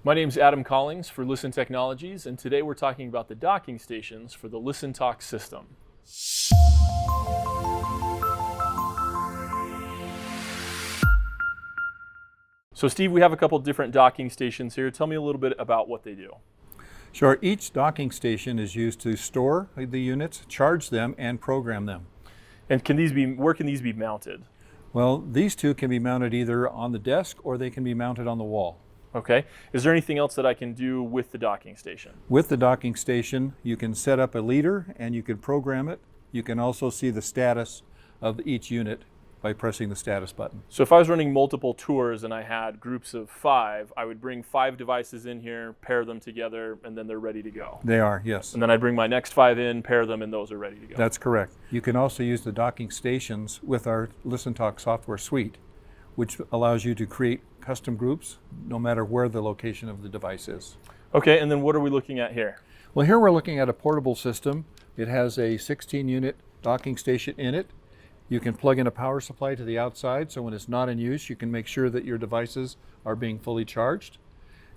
My name's Adam Collings for Listen Technologies, and today we're talking about the docking stations for the ListenTALK system. So Steve, we have a couple different docking stations here. Tell me a little bit about what they do. Sure. Each docking station is used to store the units, charge them, and program them. And where can these be mounted? Well, these two can be mounted either on the desk or they can be mounted on the wall. Okay. Is there anything else that I can do with the docking station? With the docking station, you can set up a leader and you can program it. You can also see the status of each unit by pressing the status button. So if I was running multiple tours and I had groups of 5, I would bring 5 devices in here, pair them together, and then they're ready to go. They are, yes. And then I'd bring my next 5 in, pair them, and those are ready to go. That's correct. You can also use the docking stations with our ListenTALK software suite, which allows you to create custom groups no matter where the location of the device is. Okay, and then what are we looking at here? Well, here we're looking at a portable system. It has a 16-unit docking station in it. You can plug in a power supply to the outside, so when it's not in use, you can make sure that your devices are being fully charged.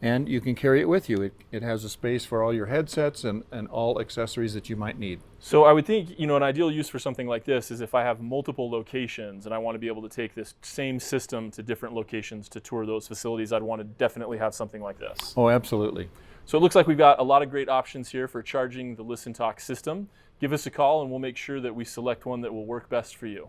And you can carry it with you. It has a space for all your headsets and all accessories that you might need. So I would think, an ideal use for something like this is if I have multiple locations and I want to be able to take this same system to different locations to tour those facilities, I'd want to definitely have something like this. Oh, absolutely. So it looks like we've got a lot of great options here for charging the ListenTALK system. Give us a call and we'll make sure that we select one that will work best for you.